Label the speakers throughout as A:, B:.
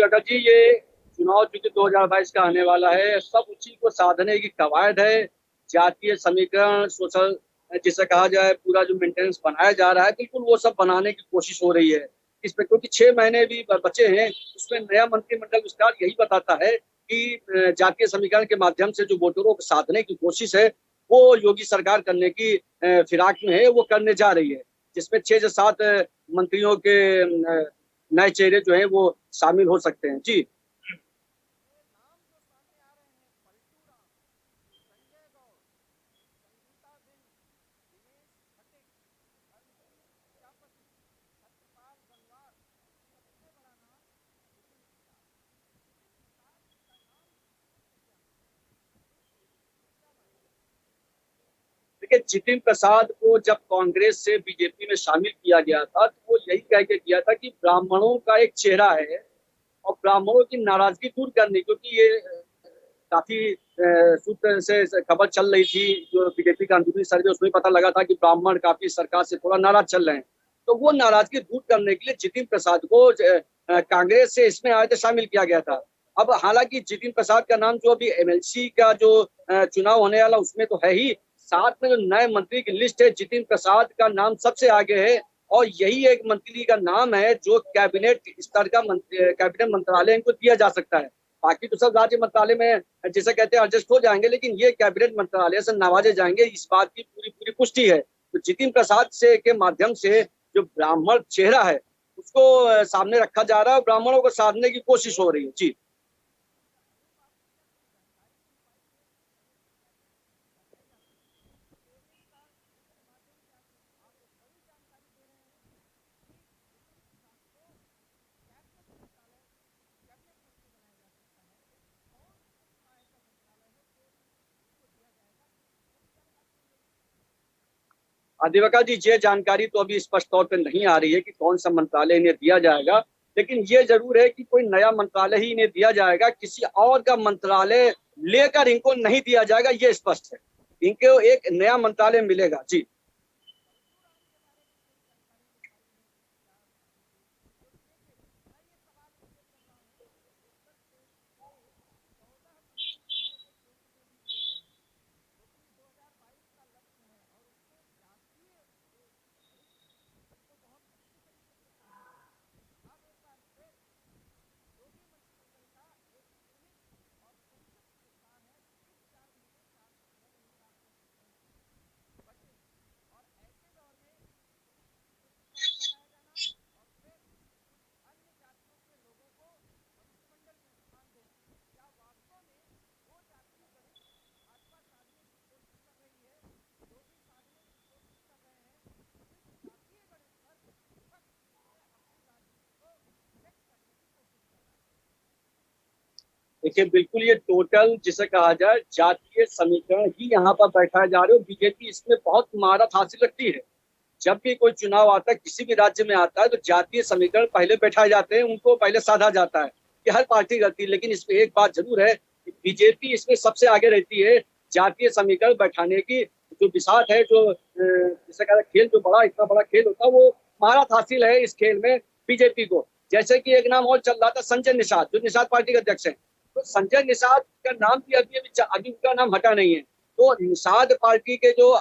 A: दिवाकर जी, ये चुनाव चूंकि 2022 का आने वाला है, सब उसी को साधने की कवायद है। जातीय समीकरण, सोशल जिसे कहा जाए, पूरा जो मेंटेनेंस बनाया जा रहा है, बिल्कुल वो सब बनाने की कोशिश हो रही है इस पे, क्योंकि 6 महीने भी बचे हैं। उसमें नया मंत्रिमंडल विस्तार यही बताता है कि जातीय समीकरण के माध्यम से जो वोटरों को साधने की कोशिश है, वो योगी सरकार करने की फिराक में है, वो करने जा रही है। जिसमें 6 से 7 मंत्रियों के नए चेहरे जो हैं वो शामिल हो सकते हैं जी। देखिए, जितिन प्रसाद को जब कांग्रेस से बीजेपी में शामिल किया गया था, तो वो यही कह के किया था कि ब्राह्मणों का एक चेहरा है और ब्राह्मणों की नाराजगी दूर करने, क्योंकि ये काफी सूत्र से खबर चल रही थी, जो बीजेपी का अंदरूनी सर्वे, उसमें पता लगा था कि ब्राह्मण काफी सरकार से थोड़ा नाराज चल रहे हैं। तो वो नाराजगी दूर करने के लिए जितिन प्रसाद को कांग्रेस से इसमें आए थे शामिल किया गया था। अब हालांकि जितिन प्रसाद का नाम जो अभी एमएलसी का जो चुनाव होने वाला उसमें तो है ही, साथ में जो नए मंत्री की लिस्ट है, जितिन प्रसाद का नाम सबसे आगे है। और यही एक मंत्री का नाम है जो कैबिनेट स्तर का कैबिनेट मंत्रालय इनको दिया जा सकता है। बाकी तो सब राज्य मंत्रालय में जिसे कहते हैं एडजस्ट हो जाएंगे, लेकिन ये कैबिनेट मंत्रालय से नवाजे जाएंगे, इस बात की पूरी पूरी पुष्टि है। तो जितिन प्रसाद से के माध्यम से जो ब्राह्मण चेहरा है उसको सामने रखा जा रहा है और ब्राह्मणों को साधने की कोशिश हो रही है जी। दिवाकर जी, ये जानकारी तो अभी स्पष्ट तौर पर नहीं आ रही है कि कौन सा मंत्रालय इन्हें दिया जाएगा, लेकिन ये जरूर है कि कोई नया मंत्रालय ही इन्हें दिया जाएगा, किसी और का मंत्रालय लेकर इनको नहीं दिया जाएगा, ये स्पष्ट है। इनको एक नया मंत्रालय मिलेगा जी। देखिए, बिल्कुल ये टोटल जिसे कहा जाए जातीय समीकरण ही यहाँ पर बैठाए जा रहे हो। बीजेपी इसमें बहुत महारत हासिल रखती है। जब भी कोई चुनाव आता है, किसी भी राज्य में आता है, तो जातीय समीकरण पहले बैठाए जाते हैं, उनको पहले साधा जाता है। ये हर पार्टी करती है, लेकिन इसमें एक बात जरूर है कि बीजेपी इसमें सबसे आगे रहती है। जातीय समीकरण बैठाने की जो बिसात है, जो जिसे कहते हैं खेल, जो बड़ा इतना बड़ा खेल होता है, वो महारत हासिल है इस खेल में बीजेपी को। जैसे कि एक नाम और चल रहा था, संजय निषाद, जो निषाद पार्टी के अध्यक्ष हैं। तो संजय निषाद का नाम भी अभी अभी अभी उनका नाम हटा नहीं है। तो निषाद पार्टी के जो,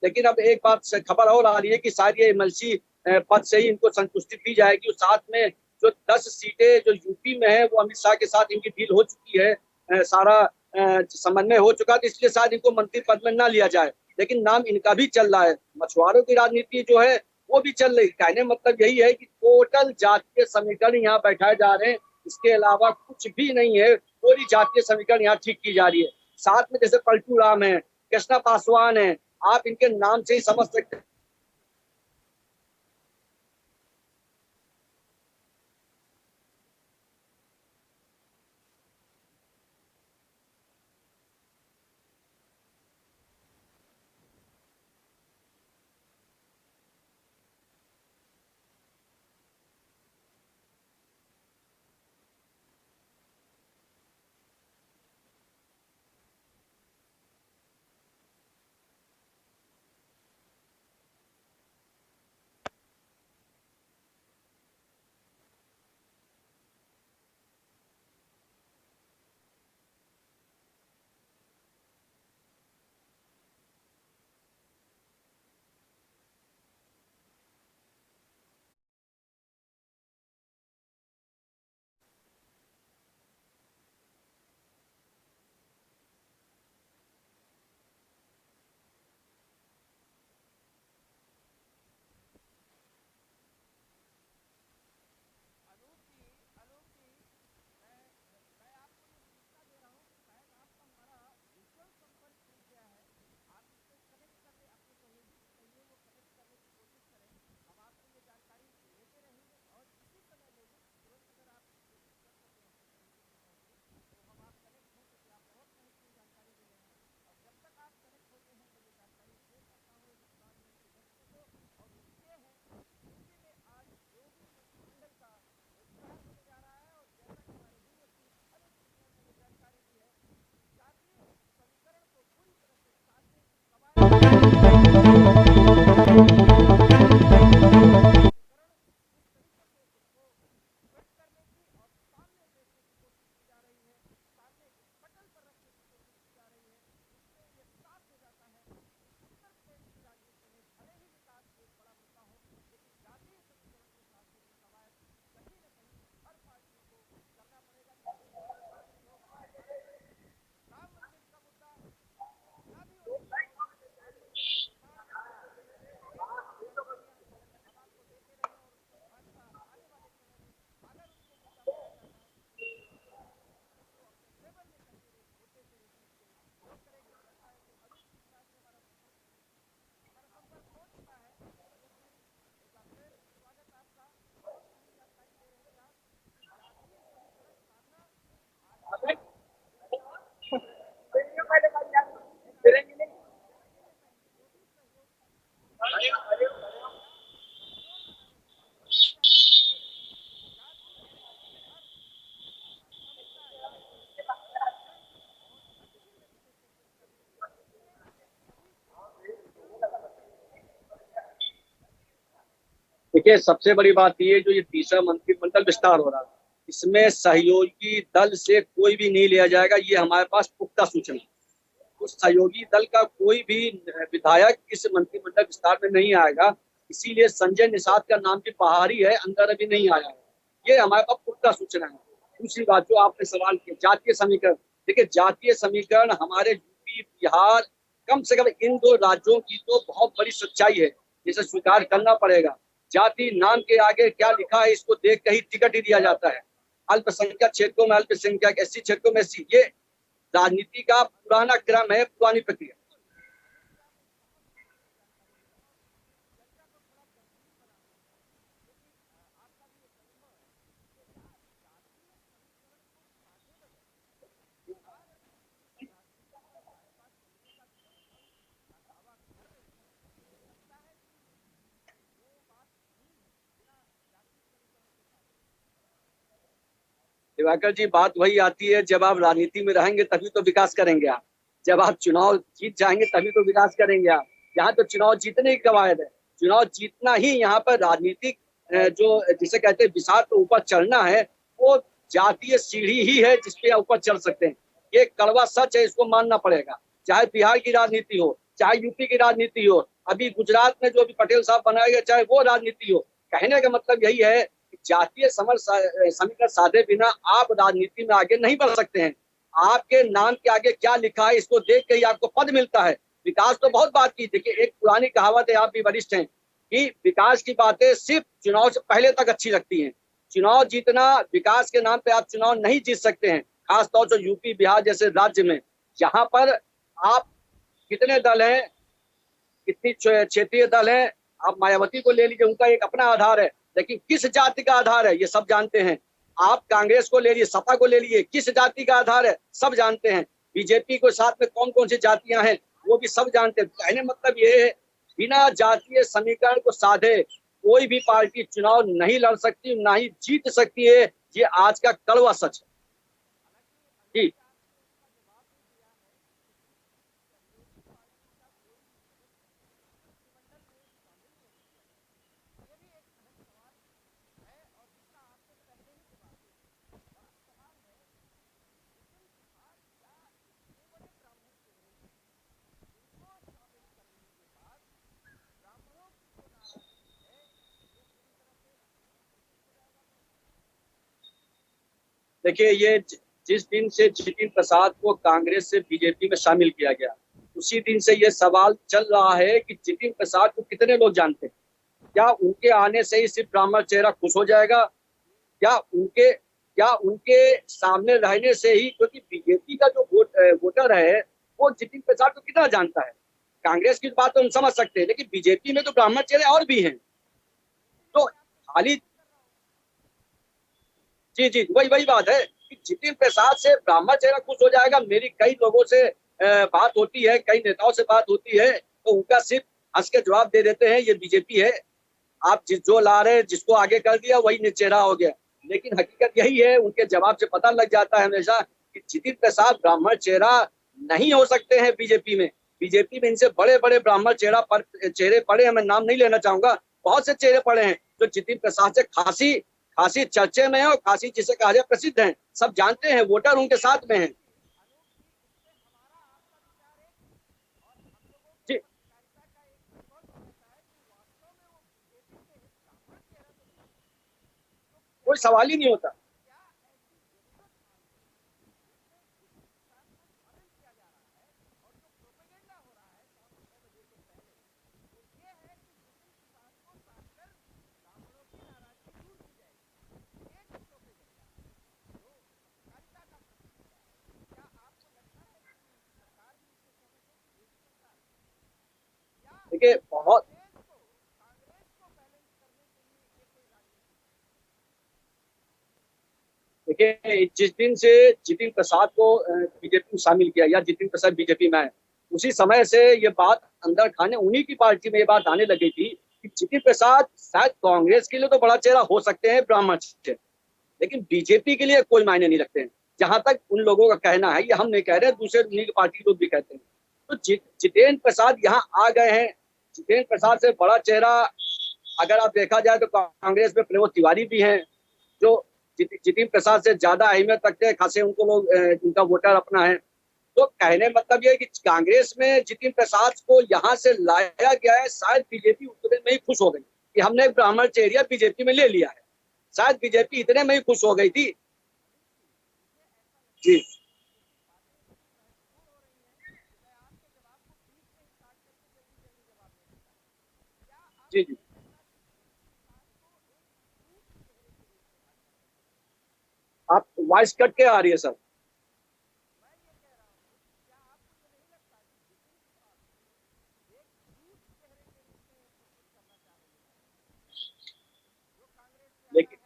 A: लेकिन अब एक बात से खबर और आ रही है कि शायद ये एमएलसी पद से ही इनको संतुष्टि दी जाएगी, और साथ में जो 10 सीटें जो यूपी में है, वो अमित शाह के साथ इनकी डील हो चुकी है, सारा समन्वय हो चुका, तो इसलिए शायद इनको मंत्री पद में ना लिया जाए। लेकिन नाम इनका भी चल रहा है, मछुआरों की राजनीति जो है वो भी चल रही है। कहने मतलब यही है कि टोटल जातीय समीकरण यहाँ बैठाए जा रहे हैं, इसके अलावा कुछ भी नहीं है। पूरी जातीय समीकरण यहाँ ठीक की जा रही है। साथ में जैसे पलटू राम है, कृष्णा पासवान है, आप इनके नाम से ही समझ सकते हैं। देखिए, सबसे बड़ी बात ये जो ये तीसरा मंत्रिमंडल विस्तार हो रहा है, इसमें सहयोगी दल से कोई भी नहीं लिया जाएगा, ये हमारे पास पुख्ता सूचना है। उस सहयोगी दल का कोई भी विधायक इस मंत्रिमंडल विस्तार में नहीं आएगा। इसीलिए संजय निषाद का नाम भी बाहरी है, अंदर अभी नहीं आया है। ये हमारे पास पुख्ता सूचना है। दूसरी बात जो आपने सवाल किया, जातीय समीकरण। देखिए, जातीय समीकरण हमारे यूपी बिहार, कम से कम इन दो राज्यों की तो बहुत बड़ी सच्चाई है, जिसे स्वीकार करना पड़ेगा। जाति नाम के आगे क्या लिखा है इसको देख के ही टिकट ही दिया जाता है। अल्पसंख्यक क्षेत्रों में अल्पसंख्यक, एससी क्षेत्रों में एससी, ये राजनीति का पुराना क्रम है, पुरानी प्रक्रिया। दिवाकर जी, बात वही आती है, जब आप राजनीति में रहेंगे तभी तो विकास करेंगे आप। जब आप चुनाव जीत जाएंगे तभी तो विकास करेंगे आप। यहाँ तो चुनाव जीतने की कवायद है। चुनाव जीतना ही यहाँ पर राजनीतिक जो जिसे कहते हैं विसार पे ऊपर चढ़ना है, वो जातीय सीढ़ी ही है जिसपे ऊपर चढ़ सकते हैं। ये कड़वा सच है, इसको मानना पड़ेगा। चाहे बिहार की राजनीति हो, चाहे यूपी की राजनीति हो, अभी गुजरात में जो भी पटेल साहब बनाए गए, चाहे वो राजनीति हो, कहने का मतलब यही है, जातीय समीकरण साधे बिना आप राजनीति में आगे नहीं बढ़ सकते हैं। आपके नाम के आगे क्या लिखा है इसको देख के ही आपको पद मिलता है। विकास तो बहुत बात की। देखिए, एक पुरानी कहावत है, आप भी वरिष्ठ हैं, कि विकास की बातें सिर्फ चुनाव से पहले तक अच्छी लगती हैं। चुनाव जीतना, विकास के नाम पे आप चुनाव नहीं जीत सकते हैं। खासतौर से यूपी बिहार जैसे राज्य में, जहां पर आप कितने दल हैं, कितनी क्षेत्रीय दल हैं। आप मायावती को ले लीजिए, उनका एक अपना आधार है, लेकिन किस जाति का आधार है ये सब जानते हैं। आप कांग्रेस को ले लीजिए, सपा को ले लीजिए, किस जाति का आधार है सब जानते हैं। बीजेपी को साथ में कौन कौन सी जातियां हैं वो भी सब जानते हैं। कहने मतलब ये है, बिना जातीय समीकरण को साधे कोई भी पार्टी चुनाव नहीं लड़ सकती, ना ही जीत सकती है। ये आज का कड़वा सच है जी। देखिए, ये जिस दिन से जितिन प्रसाद को कांग्रेस से बीजेपी में शामिल किया गया, उसी दिन से ये सवाल चल रहा है कि जितिन प्रसाद को कितने लोग जानते हैं। क्या उनके आने से ही सिर्फ ब्राह्मण चेहरा खुश हो जाएगा? क्या उनके सामने रहने से ही, क्योंकि बीजेपी का जो वोटर है वो जितिन प्रसाद को कितना जानता है। कांग्रेस की बात तो हम समझ सकते हैं, लेकिन बीजेपी में तो ब्राह्मण चेहरे और भी हैं। तो खाली, जी जी, वही वही बात है कि जितिन प्रसाद से ब्राह्मण चेहरा खुश हो जाएगा। मेरी कई लोगों से बात होती है, कई नेताओं से बात होती है, तो उनका सिर्फ हंस के जवाब दे देते हैं, ये बीजेपी है, आप जिस जो ला रहे जिसको आगे कर दिया वही चेहरा हो गया। लेकिन हकीकत यही है, उनके जवाब से पता लग जाता है हमेशा कि जितिन प्रसाद ब्राह्मण चेहरा नहीं हो सकते हैं बीजेपी में। बीजेपी में इनसे बड़े बड़े ब्राह्मण चेहरे पड़े हैं, मैं नाम नहीं लेना चाहूंगा, बहुत से चेहरे पड़े हैं जो जितिन प्रसाद से खासी खासी चर्चे में है, और खासी जिसे कहा जाए प्रसिद्ध है, सब जानते हैं, वोटर उनके साथ में है जी। कोई सवाल ही नहीं होता। देखिए, बहुत, देखिए, जिस दिन से जितिन प्रसाद को बीजेपी में शामिल किया, या जितिन प्रसाद बीजेपी में आए, उसी समय से ये बात अंदर खाने उन्हीं की पार्टी में ये बात आने लगी थी कि जितिन प्रसाद शायद कांग्रेस के लिए तो बड़ा चेहरा हो सकते हैं ब्राह्मण से, लेकिन बीजेपी के लिए कोई मायने नहीं रखते हैं। जहां तक उन लोगों का कहना है, ये हम नहीं कह रहे, दूसरे उन्हीं की पार्टी लोग भी कहते हैं। तो जितेंद्र प्रसाद यहाँ आ गए हैं। जितेंद्र प्रसाद से बड़ा चेहरा अगर आप देखा जाए तो कांग्रेस में प्रमोद तिवारी भी हैं, जो जितिन प्रसाद से ज्यादा अहमियत रखते हैं, खासे उनको लोग उनका वोटर अपना है। तो कहने मतलब ये है कि कांग्रेस में जितिन प्रसाद को यहाँ से लाया गया है, शायद बीजेपी उतने में ही खुश हो गई कि हमने एक ब्राह्मण एरिया बीजेपी में ले लिया है। शायद बीजेपी इतने में ही खुश हो गई थी। जी जी जी। आप वॉइस कट के आ रही है सर। लेकिन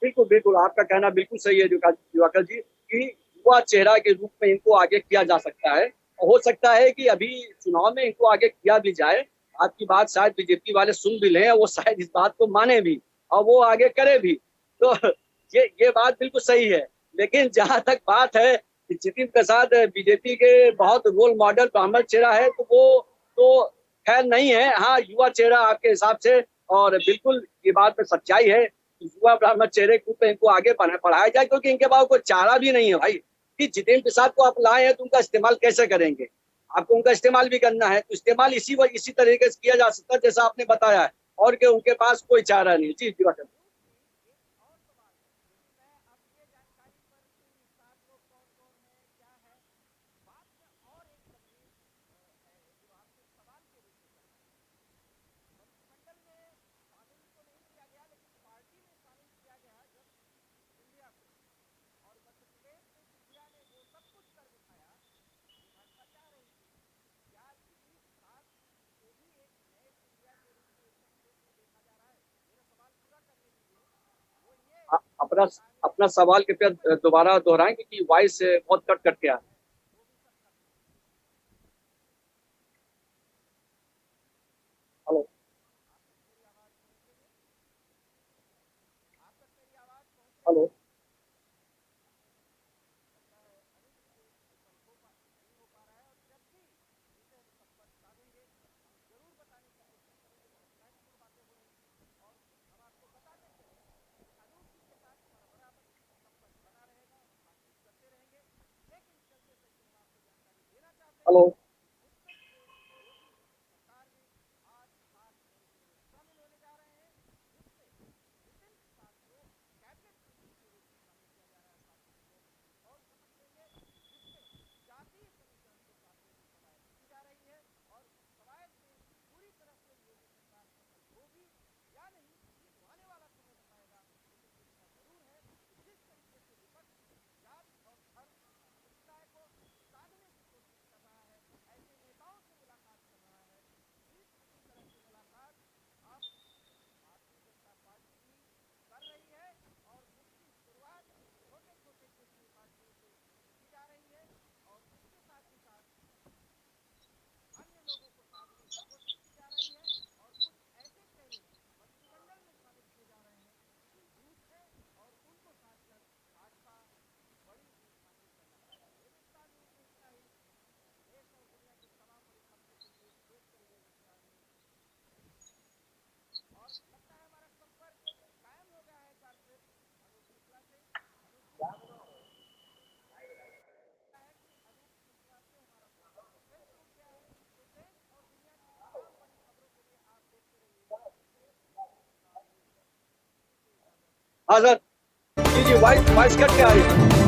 A: बिल्कुल बिल्कुल, आपका कहना बिल्कुल सही है दिवाकर जी, कि युवा चेहरा के रूप में इनको आगे किया जा सकता है। और हो सकता है कि अभी चुनाव में इनको आगे किया भी जाए। आपकी बात शायद बीजेपी वाले सुन भी लें, वो शायद इस बात को माने भी और वो आगे करे भी। तो ये बात बिल्कुल सही है। लेकिन जहां तक बात है कि जितिन प्रसाद बीजेपी के बहुत रोल मॉडल ब्राह्मण चेहरा है, तो वो तो खैर नहीं है। हाँ, युवा चेहरा आपके हिसाब से, और बिल्कुल ये बात में सच्चाई है, युवा ब्राह्मण चेहरे को पे इनको आगे बढ़ाया जाए, क्योंकि इनके पास कोई चारा भी नहीं है भाई। कि जितेंद्र प्रसाद को आप लाए हैं तो उनका इस्तेमाल कैसे करेंगे? आपको उनका इस्तेमाल भी करना है, तो इस्तेमाल इसी तरीके से किया जा सकता है जैसा आपने बताया है। और कि उनके पास कोई चारा नहीं। जी दिवाकर। अपना अपना सवाल कृपया दोबारा दोहराएं, क्योंकि वॉइस बहुत कट कट के आ रहा है। हेलो। हेलो। हेलो। हाँ सर। जी जी, वॉइस वॉइस कट के आ रही है।